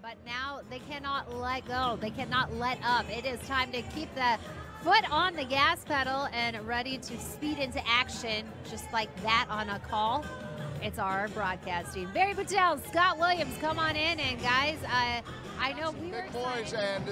But now they cannot let go. They cannot let up. It is time to keep the foot on the gas pedal and ready to speed into action just like that on a call. It's our broadcast team. Barry Patel, Scott Williams, come on in. And guys, I know we were big boys, and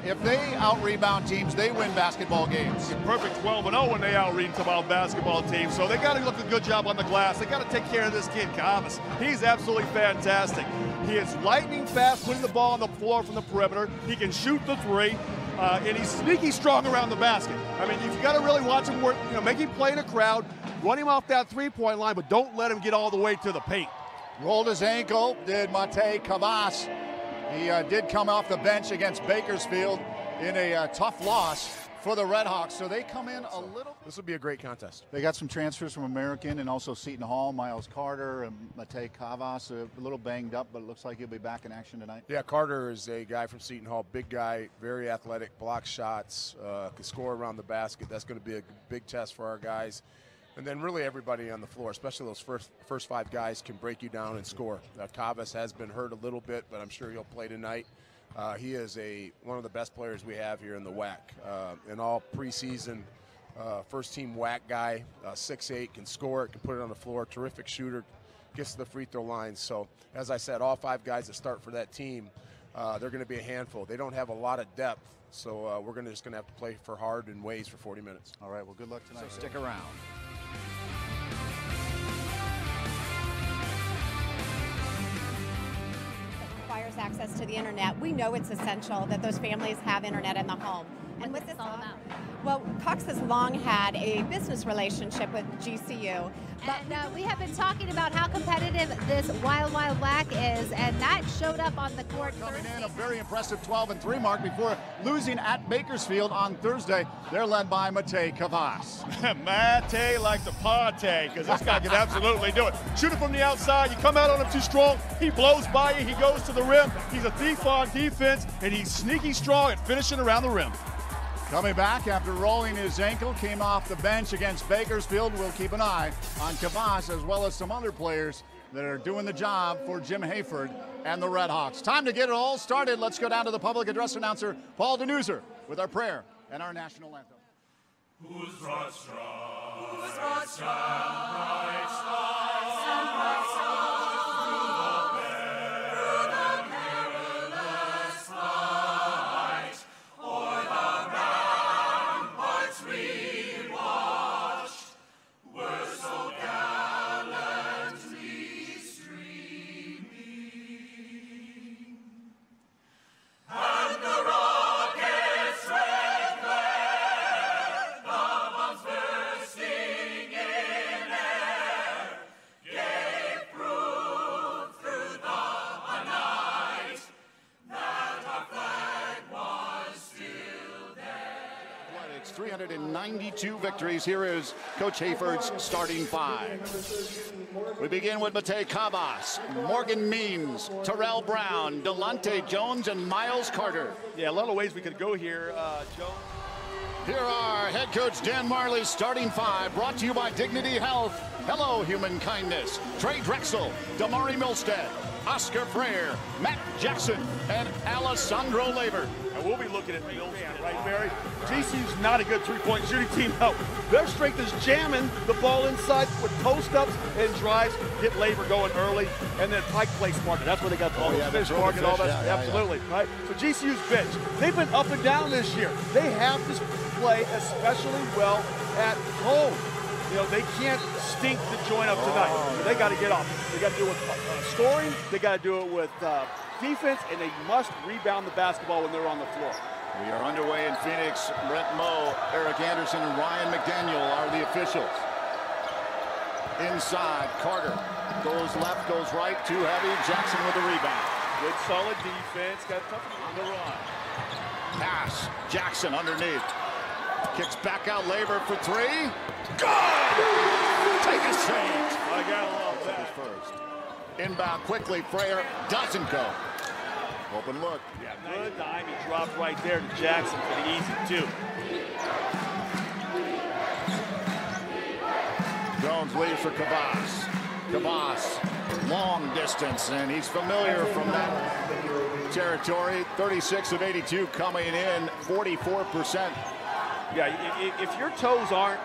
if they out-rebound teams, they win basketball games. Perfect 12-0 when they out-rebound basketball teams. So they got to look a good job on the glass. They got to take care of this kid, Kavas. He's absolutely fantastic. He is lightning fast, putting the ball on the floor from the perimeter. He can shoot the three, and he's sneaky strong around the basket. I mean, you've got to really watch him work. Make him play in a crowd, run him off that three-point line, but don't let him get all the way to the paint. Rolled his ankle, did Matej Kavas. He did come off the bench against Bakersfield in a tough loss for the Redhawks, so they come in a little. This will be a great contest. They got some transfers from American and also Seton Hall, Miles Carter and Matej Kavas, a little banged up, but it looks like he'll be back in action tonight. Yeah, Carter is a guy from Seton Hall, big guy, very athletic, blocks shots, can score around the basket. That's going to be a big test for our guys. And then really everybody on the floor, especially those first five guys, can break you down and score. Kavas has been hurt a little bit, but I'm sure he'll play tonight. He is one of the best players we have here in the WAC. In all preseason, first-team WAC guy, 6'8", can score it, can put it on the floor, terrific shooter, gets to the free throw line. So, as I said, all five guys that start for that team, they're going to be a handful. They don't have a lot of depth, so we're just going to have to play for hard in ways for 40 minutes. All right, well, good luck tonight. So stick around. Requires access to the internet. We know it's essential that those families have internet in the home. And what's this all about? Well, Cox has long had a business relationship with GCU. And we have been talking about how competitive this Wild Wild WAC is, and that showed up on the court Coming Thursday. in a very impressive 12-3 mark before losing at Bakersfield on Thursday. They're led by Matej Kavas. Matej like the party, because this guy can absolutely do it. Shoot it from the outside. You come out on him too strong, he blows by you, he goes to the rim. He's a thief on defense, and he's sneaky strong at finishing around the rim. Coming back after rolling his ankle, came off the bench against Bakersfield. We'll keep an eye on Kavas as well as some other players that are doing the job for Jim Hayford and the Redhawks. Time to get it all started. Let's go down to the public address announcer, Paul DeNuser, with our prayer and our national anthem. Whose broad stride, bright stars and bright stars through the perilous fight, o'er the ramparts we watched, were so gallantly streaming, and the rockets' red glare, the bombs bursting in air, gave proof through the night that our flag was still there. It's 392 victories. Here is Coach Hayford's starting five. We begin with Matej Kavas, Morgan Means, Terrell Brown, Delonte Jones, and Miles Carter. Yeah, a lot of ways we could go here, Joe. Here are head coach Dan Marley's starting five, brought to you by Dignity Health, Hello Human Kindness, Trey Drexel, Damari Milstead, Oscar Freire, Matt Jackson, and Alessandro Labor. And we'll be looking at Milstead, right, Barry? GCU's not a good three-point shooting team. No, their strength is jamming the ball inside with post-ups and drives, get Labor going early, and then Pike plays smarter. That's where they got all the fish market, all that. Absolutely, right? So GCU's bench, they've been up and down this year. They have to play especially well at home. You know, they can't stink the joint up tonight. They got to get off. They got to do it with scoring. They got to do it with defense, and they must rebound the basketball when they're on the floor. We are underway in Phoenix. Brent Moe, Eric Anderson, and Ryan McDaniel are the officials. Inside, Carter goes left, goes right, too heavy. Jackson with the rebound. Good solid defense. Got tough on the run. Pass, Jackson underneath. Kicks back out, Labor for three. Good! Take a shot. I gotta love that. First. Inbound quickly, Freire doesn't go. Open look. Yeah, good dime. He dropped right there to Jackson for the easy two. Jones leaves for Kavas. Kavas long distance, and he's familiar from that territory. 36 of 82 coming in, 44%. Yeah, if your toes aren't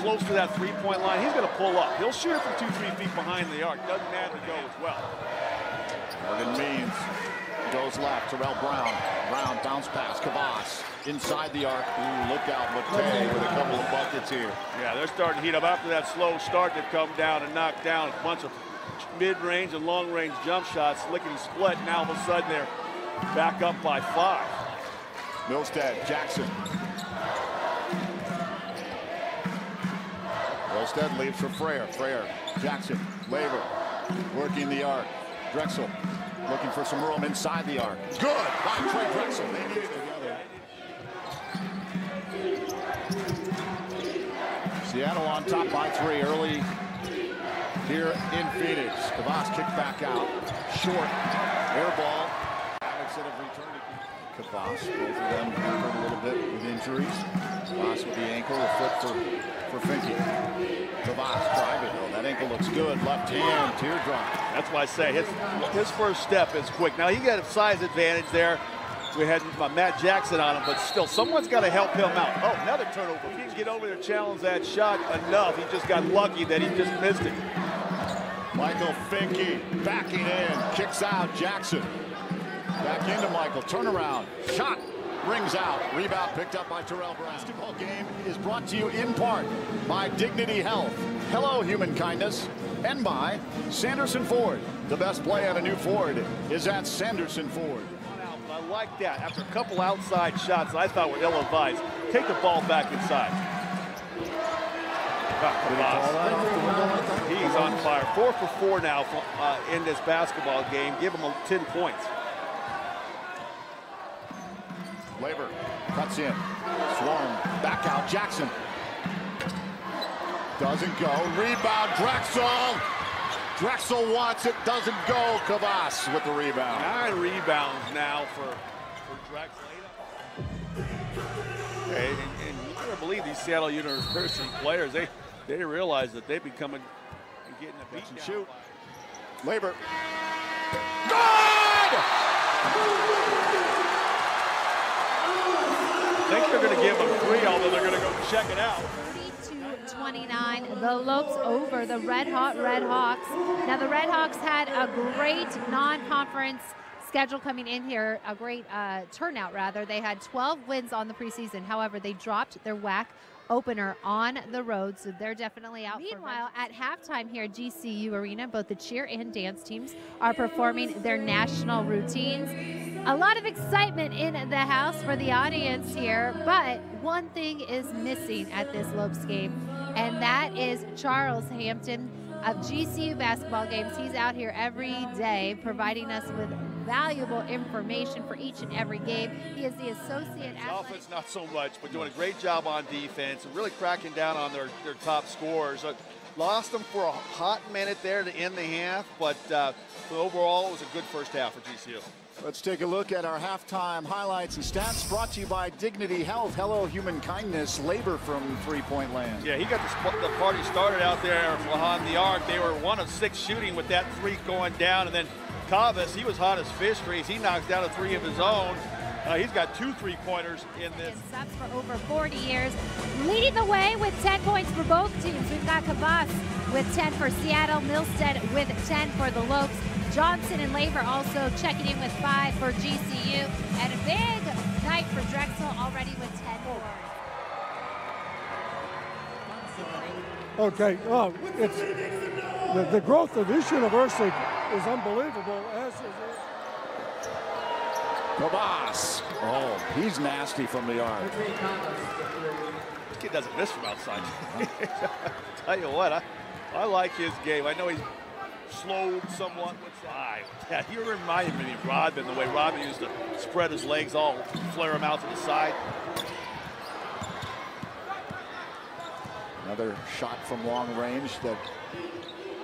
close to that three-point line, he's going to pull up. He'll shoot it from 2-3 feet behind the arc. Doesn't matter to go as well. Morgan Means goes left. Terrell Brown. Brown bounce pass. Kavas inside the arc. Ooh, look out, Matej with a couple of buckets here. Yeah, they're starting to heat up after that slow start. They've come down and knocked down a bunch of mid-range and long-range jump shots, lickety split. Now all of a sudden they're back up by 5. Milstead, Jackson. Milstead leaves for Frere. Frere, Jackson, Laver, working the arc. Drexel looking for some room inside the arc. Good by Trey Drexel. They need it together. Seattle on top by 3 early here in Phoenix. Kavas kicked back out. Short. Air ball. Instead of returning. Kavas, both of them hampered a little bit with injuries. Kavas with the ankle, a foot for Finke. Kavas driving. Oh, that ankle looks good. Left hand, teardrop. That's why I say his first step is quick. Now he got a size advantage there. We had Matt Jackson on him, but still, someone's got to help him out. Oh, another turnover. If he can get over there and challenge that shot enough, he just got lucky that he just missed it. Michael Finke backing in, kicks out Jackson. Back into Michael, turnaround, shot, rings out. Rebound picked up by Terrell Brown. Basketball game is brought to you in part by Dignity Health, Hello Human Kindness, and by Sanderson Ford. The best play on a new Ford is at Sanderson Ford. I like that. After a couple outside shots that I thought were ill-advised, take the ball back inside. He's on fire. 4 for 4 now in this basketball game. Give him 10 points. Laver cuts in. Swarm back out. Jackson doesn't go. Rebound. Drexel. Drexel wants it. Doesn't go. Kavas with the rebound. 9 rebounds now for Drexel. Okay, and you better believe these Seattle University players, they realize that they've been coming and getting a beat down. Shoot. Laver. Good! I think they're going to give them 3, although they're going to go check it out. 32-29, the Lopes over the Red Hawks. Now the Red Hawks had a great non-conference schedule coming in here, a great turnout rather. They had 12 wins on the preseason. However, they dropped their WAC opener on the road, so they're definitely out. Meanwhile, at halftime here at GCU Arena, both the cheer and dance teams are performing their national routines. A lot of excitement in the house for the audience here, but one thing is missing at this Lopes game, and that is Charles Hampton of GCU basketball games. He's out here every day providing us with valuable information for each and every game. He is the associate athlete. Offense, not so much, but doing a great job on defense and really cracking down on their top scorers. Lost them for a hot minute there to end the half, but overall it was a good first half for GCU. Let's take a look at our halftime highlights and stats brought to you by Dignity Health, Hello Human Kindness, Labor from three-point land. Yeah, he got the party started out there on the arc. They were 1 of 6 shooting with that 3 going down, and then Kavas, he was hot as fish grease. He knocks down a 3 of his own. He's got 2 3-pointers in this. Subs for over 40 years, leading the way with 10 points for both teams. We've got Kavas with 10 for Seattle, Milstead with 10 for the Lopes. Johnson and Laver also checking in with 5 for GCU. And a big night for Drexel, already with 10 more. Okay, it's the growth of this university is unbelievable, as is it. Kavas. Oh, he's nasty from the arc. This kid doesn't miss from outside. Tell you what, I like his game. I know he's slowed somewhat with size. Yeah, he reminded me of Rodman, the way Rodman used to spread his legs, all flare them out to the side. Another shot from long range that.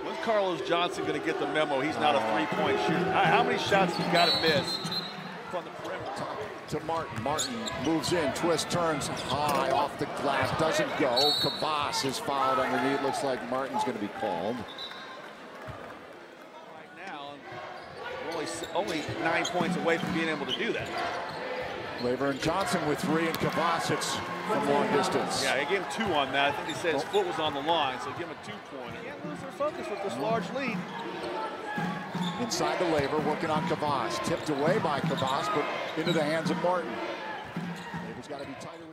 When's Carlos Johnson going to get the memo? He's not a 3-point shooter. How many shots you got to miss from the perimeter? To Martin. Martin moves in, twist, turns high off the glass, doesn't go. Kavas is fouled underneath. Looks like Martin's going to be called. only 9 points away from being able to do that. Laver and Johnson with 3, and Kavas hits from long distance. Yeah, I gave him 2 on that. I think he said his foot was on the line, so give him a 2-pointer. Can't lose their focus with this large lead. Inside the Laver, working on Kavas. Tipped away by Kavas, but into the hands of Martin. Laver's got to be tighter.